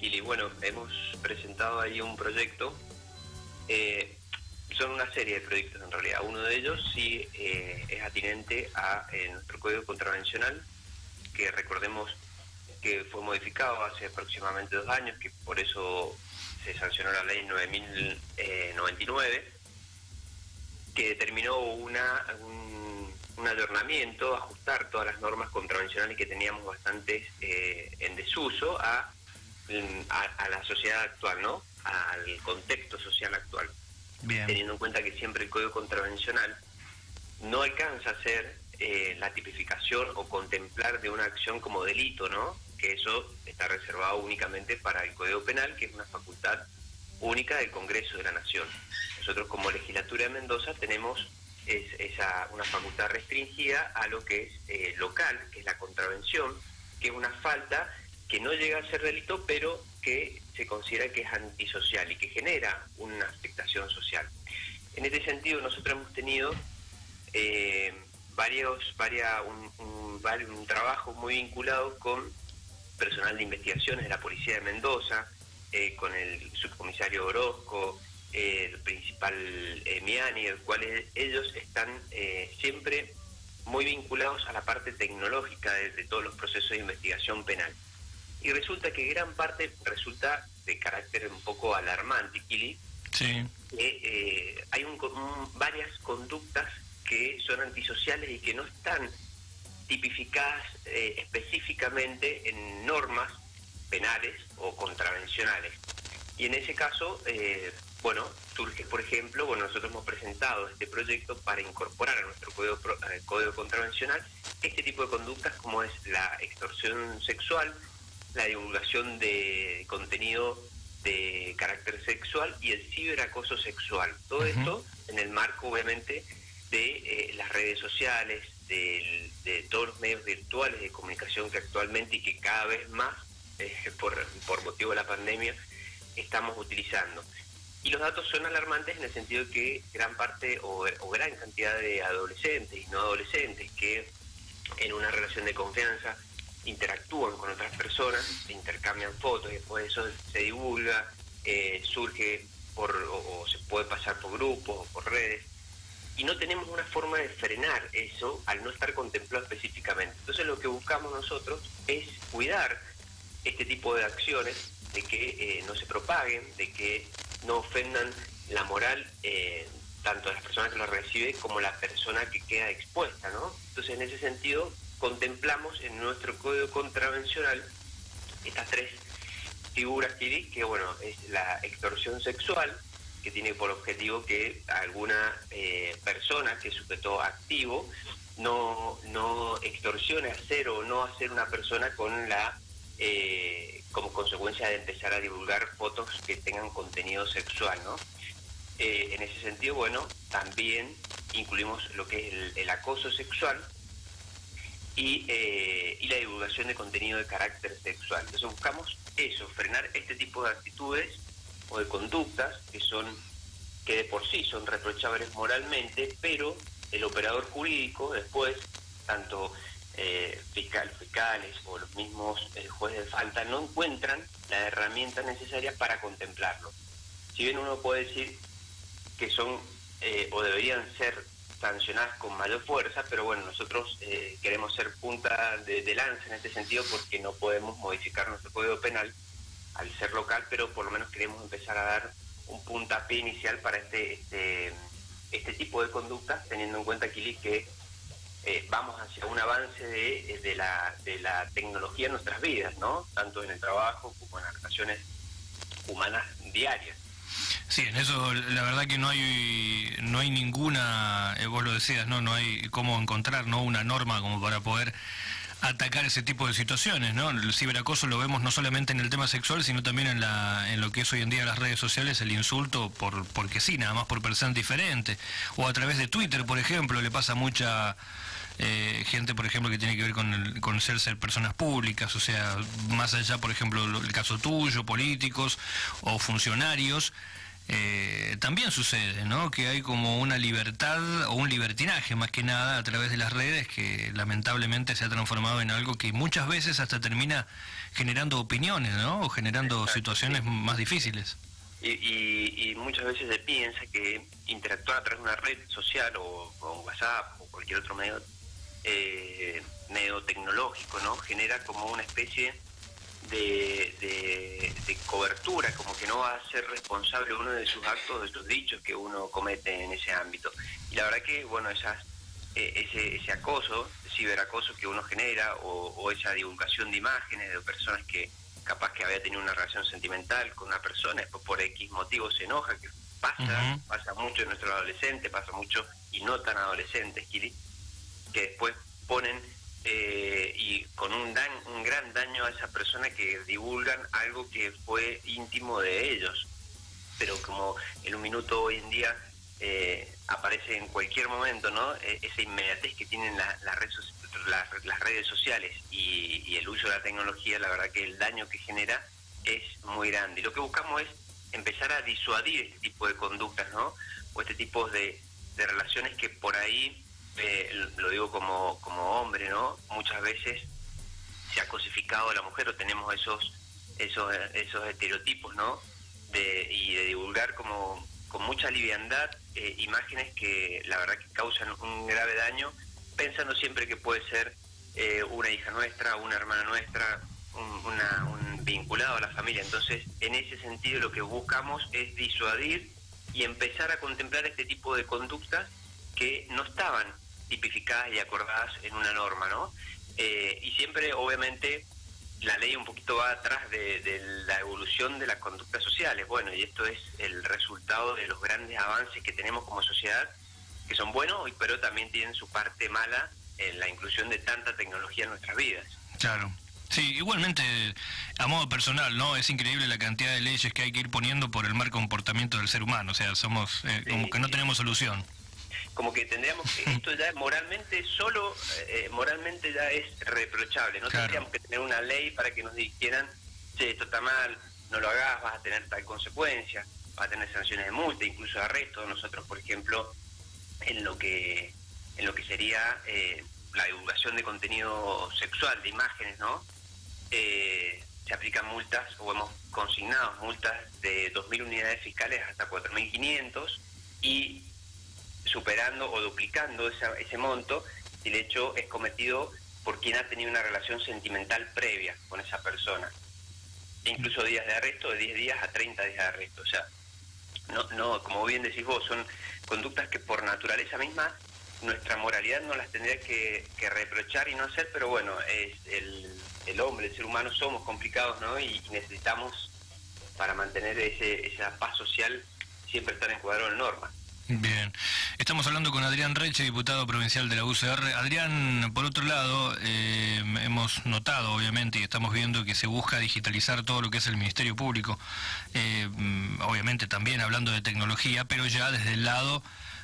Y bueno, hemos presentado ahí un proyecto, son una serie de proyectos en realidad. Uno de ellos sí es atinente a nuestro Código Contravencional, que recordemos que fue modificado hace aproximadamente 2 años, que por eso se sancionó la ley 9099, que determinó un ayornamiento, ajustar todas las normas contravencionales que teníamos bastante en desuso a la sociedad actual, ¿no? Al contexto social actual. Bien. Teniendo en cuenta que siempre el Código Contravencional no alcanza a ser la tipificación o contemplar de una acción como delito, ¿no? Que eso está reservado únicamente para el Código Penal, que es una facultad única del Congreso de la Nación. Nosotros como legislatura de Mendoza tenemos una facultad restringida a lo que es local, que es la contravención, que es una falta que no llega a ser delito, pero que se considera que es antisocial y que genera una afectación social. En este sentido, nosotros hemos tenido un trabajo muy vinculado con personal de investigaciones de la Policía de Mendoza, con el subcomisario Orozco, el principal Miani, el cual ellos están siempre muy vinculados a la parte tecnológica de todos los procesos de investigación penal. Y resulta que gran parte resulta de carácter un poco alarmante, Kili. Sí. Que hay varias conductas que son antisociales y que no están tipificadas específicamente en normas penales o contravencionales. Y en ese caso, surge, por ejemplo, nosotros hemos presentado este proyecto para incorporar a nuestro código contravencional este tipo de conductas, como es la extorsión sexual, la divulgación de contenido de carácter sexual y el ciberacoso sexual. Todo esto en el marco, obviamente, de las redes sociales, de todos los medios virtuales de comunicación que actualmente y que cada vez más, por motivo de la pandemia, estamos utilizando. Y los datos son alarmantes en el sentido de que gran parte o gran cantidad de adolescentes y no adolescentes que en una relación de confianza interactúan con otras personas, se intercambian fotos y después eso se divulga, surge o se puede pasar por grupos o por redes, y no tenemos una forma de frenar eso al no estar contemplado específicamente. Entonces lo que buscamos nosotros es cuidar este tipo de acciones, de que no se propaguen, de que no ofendan la moral tanto de las personas que lo reciben como la persona que queda expuesta, ¿no? Entonces en ese sentido contemplamos en nuestro código contravencional estas 3 figuras que es la extorsión sexual, que tiene por objetivo que alguna persona que es sujeto activo no extorsione a hacer o no hacer una persona con como consecuencia de empezar a divulgar fotos que tengan contenido sexual, ¿no? En ese sentido, también incluimos lo que es el acoso sexual y la divulgación de contenido de carácter sexual. Entonces buscamos eso, frenar este tipo de actitudes o de conductas que de por sí son reprochables moralmente, pero el operador jurídico después, tanto fiscales o los mismos jueces de falta, no encuentran las herramientas necesarias para contemplarlo. Si bien uno puede decir que son o deberían ser sancionadas con mayor fuerza, pero nosotros queremos ser punta de lanza en este sentido porque no podemos modificar nuestro código penal al ser local, pero por lo menos queremos empezar a dar un puntapié inicial para este tipo de conductas, teniendo en cuenta, Kili, que vamos hacia un avance de la tecnología en nuestras vidas, ¿no? Tanto en el trabajo como en las relaciones humanas diarias. Sí, en eso la verdad que no hay ninguna, vos lo decías, no hay cómo encontrar, ¿no?, una norma como para poder atacar ese tipo de situaciones, ¿no? El ciberacoso lo vemos no solamente en el tema sexual, sino también en lo que es hoy en día las redes sociales, el insulto porque sí, nada más por persona diferente, o a través de Twitter, por ejemplo, le pasa a mucha gente, por ejemplo, que tiene que ver con ser personas públicas, o sea, más allá, por ejemplo, el caso tuyo, políticos o funcionarios, también sucede, ¿no? Que hay como una libertad o un libertinaje más que nada a través de las redes que lamentablemente se ha transformado en algo que muchas veces hasta termina generando opiniones, ¿no? O generando Exacto, situaciones sí. más difíciles. Y muchas veces se piensa que interactuar a través de una red social o WhatsApp o cualquier otro medio tecnológico, ¿no? Genera como una especie de cobertura, como que no va a ser responsable uno de sus actos, de sus dichos que uno comete en ese ámbito. Y la verdad que, bueno, ese acoso, ciberacoso que uno genera o esa divulgación de imágenes de personas que capaz que había tenido una relación sentimental con una persona, después por X motivo se enoja, que pasa mucho en nuestros adolescentes, pasa mucho y no tan adolescentes, Kili, que después ponen y con un gran daño a esa persona que divulgan algo que fue íntimo de ellos, pero como en un minuto hoy en día aparece en cualquier momento, ¿no? Esa inmediatez que tienen las redes sociales y el uso de la tecnología, la verdad que el daño que genera es muy grande. Y lo que buscamos es empezar a disuadir este tipo de conductas, ¿no? O este tipo de relaciones que por ahí, lo digo como hombre, ¿no? Muchas veces se ha cosificado a la mujer o tenemos esos estereotipos, ¿no? Y de divulgar como con mucha liviandad imágenes que la verdad que causan un grave daño, pensando siempre que puede ser una hija nuestra, una hermana nuestra, un vinculado a la familia. Entonces, en ese sentido lo que buscamos es disuadir y empezar a contemplar este tipo de conductas que no estaban tipificadas y acordadas en una norma, ¿no? Y siempre, obviamente, la ley un poquito va atrás de la evolución de las conductas sociales. Bueno, y esto es el resultado de los grandes avances que tenemos como sociedad, que son buenos, pero también tienen su parte mala en la inclusión de tanta tecnología en nuestras vidas. Claro. Sí, igualmente, a modo personal, ¿no? Es increíble la cantidad de leyes que hay que ir poniendo por el mal comportamiento del ser humano. O sea, somos como que no tenemos solución. Como que tendríamos que, esto ya moralmente moralmente ya es reprochable, no Claro. tendríamos que tener una ley para que nos dijeran, che, esto está mal, no lo hagas, vas a tener tal consecuencia, vas a tener sanciones de multa, incluso de arresto. Nosotros, por ejemplo, en lo que sería la divulgación de contenido sexual, de imágenes, ¿no? Se aplican multas, o hemos consignado multas de 2.000 unidades fiscales hasta 4.500, y superando o duplicando ese monto si el hecho es cometido por quien ha tenido una relación sentimental previa con esa persona. E incluso días de arresto de 10 días a 30 días de arresto. O sea, no, como bien decís vos, son conductas que por naturaleza misma nuestra moralidad no las tendría que reprochar y no hacer, pero bueno, es el hombre, el ser humano, somos complicados, ¿no? Y necesitamos, para mantener esa paz social, siempre estar encuadrado en normas. Bien, estamos hablando con Adrián Reche, diputado provincial de la UCR. Adrián, por otro lado, hemos notado, obviamente, y estamos viendo que se busca digitalizar todo lo que es el Ministerio Público, obviamente también hablando de tecnología, pero ya desde el lado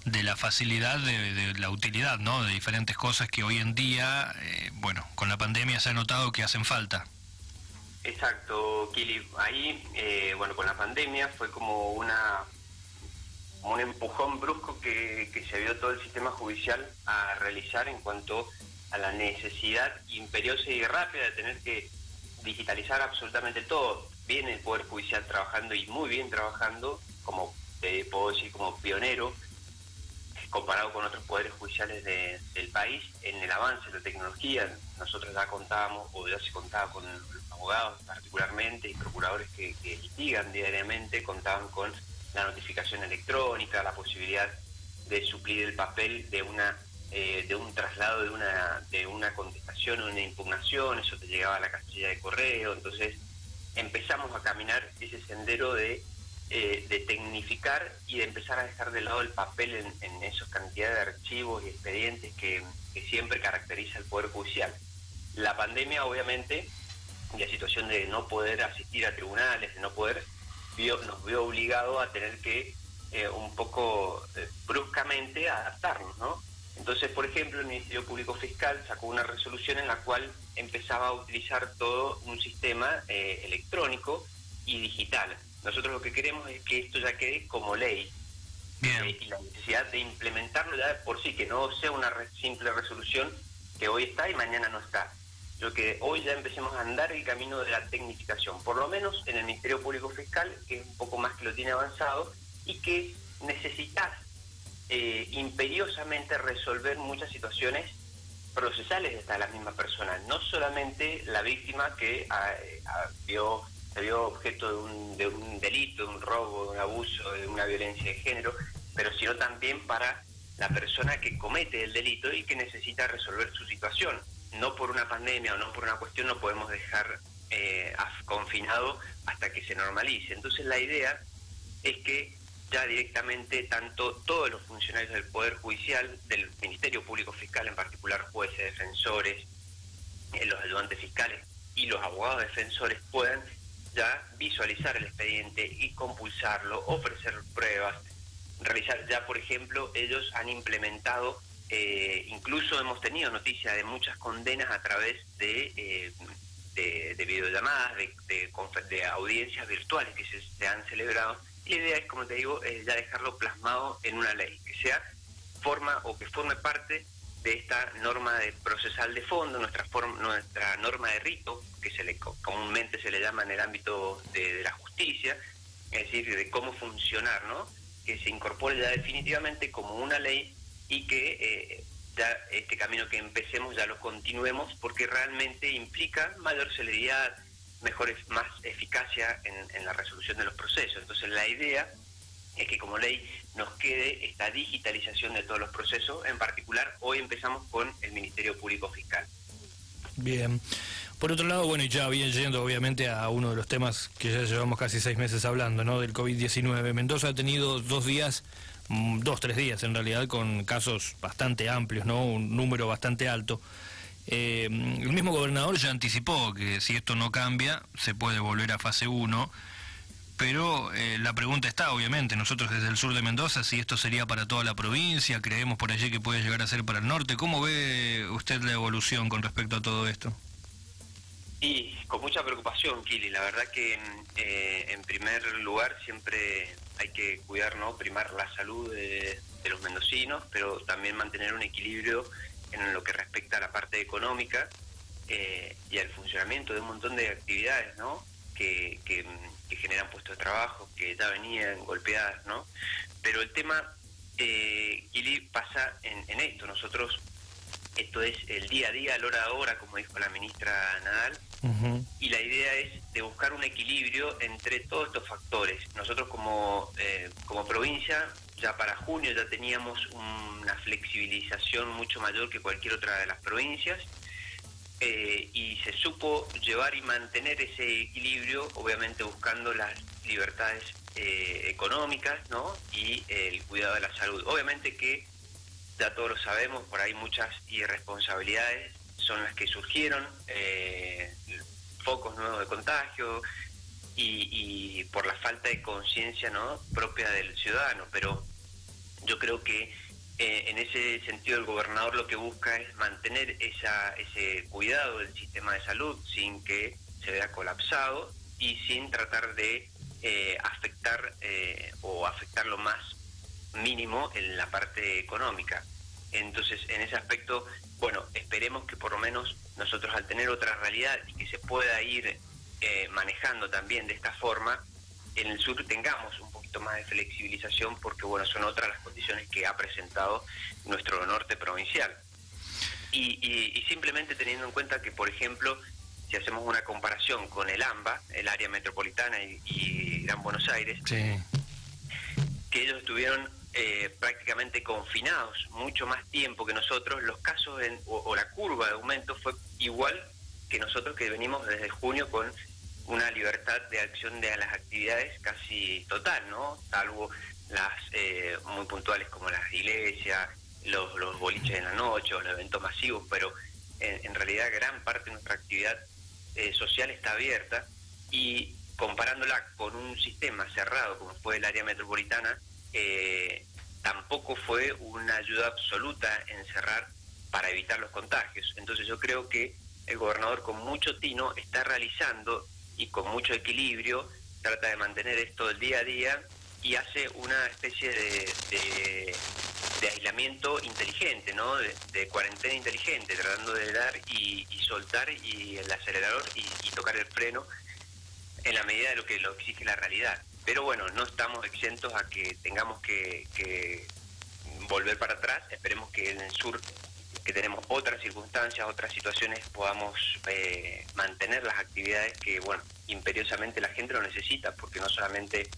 de la facilidad, de la utilidad, ¿no? De diferentes cosas que hoy en día, bueno, con la pandemia se ha notado que hacen falta. Exacto, Kili. Ahí, bueno, con la pandemia fue como un empujón brusco que se vio todo el sistema judicial a realizar en cuanto a la necesidad imperiosa y rápida de tener que digitalizar absolutamente todo. Viene el Poder Judicial trabajando, y muy bien trabajando, como puedo decir, como pionero, comparado con otros poderes judiciales del país, en el avance de la tecnología. Nosotros ya contábamos, o ya se contaba con los abogados particularmente, y procuradores que litigan diariamente, contaban con la notificación electrónica, la posibilidad de suplir el papel de un traslado de una contestación o una impugnación. Eso te llegaba a la casilla de correo. Entonces empezamos a caminar ese sendero de tecnificar y de empezar a dejar de lado el papel en esa cantidad de archivos y expedientes que siempre caracteriza al Poder Judicial. La pandemia, obviamente, y la situación de no poder asistir a tribunales, de no poder, nos vio obligado a tener que un poco bruscamente adaptarnos, ¿no? Entonces, por ejemplo, el Ministerio Público Fiscal sacó una resolución en la cual empezaba a utilizar todo un sistema electrónico y digital. Nosotros lo que queremos es que esto ya quede como ley. Bien. Y la necesidad de implementarlo ya de por sí, que no sea una simple resolución que hoy está y mañana no está. Yo que hoy ya empecemos a andar el camino de la tecnificación, por lo menos en el Ministerio Público Fiscal, que es un poco más que lo tiene avanzado, y que necesitas imperiosamente resolver muchas situaciones procesales de la misma persona, no solamente la víctima que se vio objeto de un delito, de un robo, de un abuso, de una violencia de género, pero sino también para la persona que comete el delito y que necesita resolver su situación. No por una pandemia o no por una cuestión no podemos dejar confinado hasta que se normalice. Entonces la idea es que ya directamente todos los funcionarios del Poder Judicial, del Ministerio Público Fiscal, en particular jueces, defensores, los ayudantes fiscales y los abogados defensores puedan ya visualizar el expediente y compulsarlo, ofrecer pruebas, realizar ya, por ejemplo, ellos han implementado, incluso hemos tenido noticia de muchas condenas a través de videollamadas, de audiencias virtuales que se han celebrado. Y la idea es, como te digo, ya dejarlo plasmado en una ley, que sea que forme parte de esta norma procesal de fondo, nuestra norma de rito, que comúnmente se le llama en el ámbito de la justicia, es decir, de cómo funcionar, ¿no? Que se incorpore ya definitivamente como una ley y que ya este camino que empecemos ya lo continuemos, porque realmente implica mayor celeridad, más eficacia en la resolución de los procesos. Entonces la idea es que como ley nos quede esta digitalización de todos los procesos. En particular, hoy empezamos con el Ministerio Público Fiscal. Bien. Por otro lado, bueno, y ya bien yendo obviamente a uno de los temas que ya llevamos casi 6 meses hablando, ¿no? Del COVID-19. Mendoza ha tenido 2 días, 3 días en realidad, con casos bastante amplios, ¿no? Un número bastante alto. El mismo gobernador ya anticipó que si esto no cambia, se puede volver a fase 1. Pero la pregunta está, obviamente, nosotros desde el sur de Mendoza, si esto sería para toda la provincia, creemos por allí que puede llegar a ser para el norte. ¿Cómo ve usted la evolución con respecto a todo esto? Y con mucha preocupación, Kili. La verdad que en primer lugar siempre hay que cuidar, ¿no? Primar la salud de los mendocinos, pero también mantener un equilibrio en lo que respecta a la parte económica y al funcionamiento de un montón de actividades, ¿no? Que generan puestos de trabajo, que ya venían golpeadas, ¿no? Pero el tema, Kili, pasa en esto. Nosotros, esto es el día a día, el hora a hora, como dijo la ministra Nadal, y la idea es de buscar un equilibrio entre todos estos factores. Nosotros como provincia, ya para junio ya teníamos una flexibilización mucho mayor que cualquier otra de las provincias, y se supo llevar y mantener ese equilibrio, obviamente buscando las libertades económicas, ¿no? Y el cuidado de la salud. Obviamente que ya todos lo sabemos, por ahí muchas irresponsabilidades son las que surgieron, focos nuevos de contagio y por la falta de conciencia, ¿no? Propia del ciudadano. Pero yo creo que en ese sentido el gobernador lo que busca es mantener ese cuidado del sistema de salud sin que se vea colapsado y sin tratar de afectar lo más mínimo en la parte económica. Entonces, en ese aspecto, bueno, esperemos que por lo menos nosotros, al tener otra realidad y que se pueda ir manejando también de esta forma, en el sur tengamos un poquito más de flexibilización, porque bueno, son otras las condiciones que ha presentado nuestro norte provincial. Y simplemente teniendo en cuenta que, por ejemplo, si hacemos una comparación con el AMBA, el área metropolitana y Gran Buenos Aires, sí, que ellos estuvieron prácticamente confinados mucho más tiempo que nosotros, los casos o la curva de aumento fue igual que nosotros, que venimos desde junio con una libertad de acción de las actividades casi total, ¿no? Salvo las muy puntuales como las iglesias, los boliches en la noche o los eventos masivos, pero en realidad gran parte de nuestra actividad social está abierta, y comparándola con un sistema cerrado como fue el área metropolitana, tampoco fue una ayuda absoluta en cerrar para evitar los contagios. Entonces yo creo que el gobernador, con mucho tino, está realizando y con mucho equilibrio trata de mantener esto del día a día y hace una especie de aislamiento inteligente, ¿no? De cuarentena inteligente, tratando de dar y soltar y el acelerador y tocar el freno en la medida de lo que lo exige la realidad. Pero bueno, no estamos exentos a que tengamos que volver para atrás. Esperemos que en el sur, que tenemos otras circunstancias, otras situaciones, podamos mantener las actividades que, bueno, imperiosamente la gente lo necesita, porque no solamente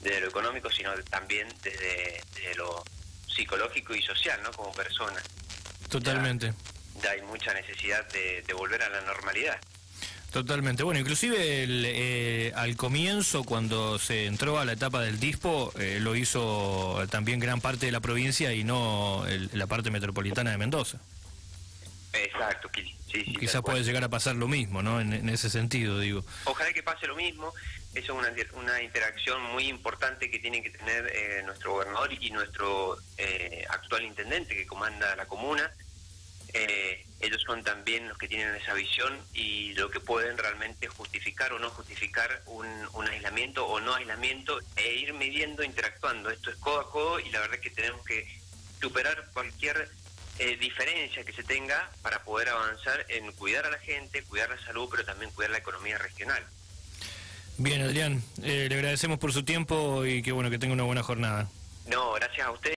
desde lo económico, sino también desde lo psicológico y social, ¿no? Como persona. Totalmente. Ya hay mucha necesidad de volver a la normalidad. Totalmente. Bueno, inclusive al comienzo, cuando se entró a la etapa del DISPO, lo hizo también gran parte de la provincia y no la parte metropolitana de Mendoza. Exacto, Kili. Sí, quizás puede llegar a pasar lo mismo, ¿no? En ese sentido, digo. Ojalá que pase lo mismo. Eso es una interacción muy importante que tiene que tener nuestro gobernador y nuestro actual intendente que comanda la comuna. Ellos son también los que tienen esa visión y lo que pueden realmente justificar o no justificar un aislamiento o no aislamiento e ir midiendo, interactuando. Esto es codo a codo y la verdad es que tenemos que superar cualquier diferencia que se tenga para poder avanzar en cuidar a la gente, cuidar la salud, pero también cuidar la economía regional. Bien, Adrián, le agradecemos por su tiempo y que bueno que tenga una buena jornada. No, gracias a usted.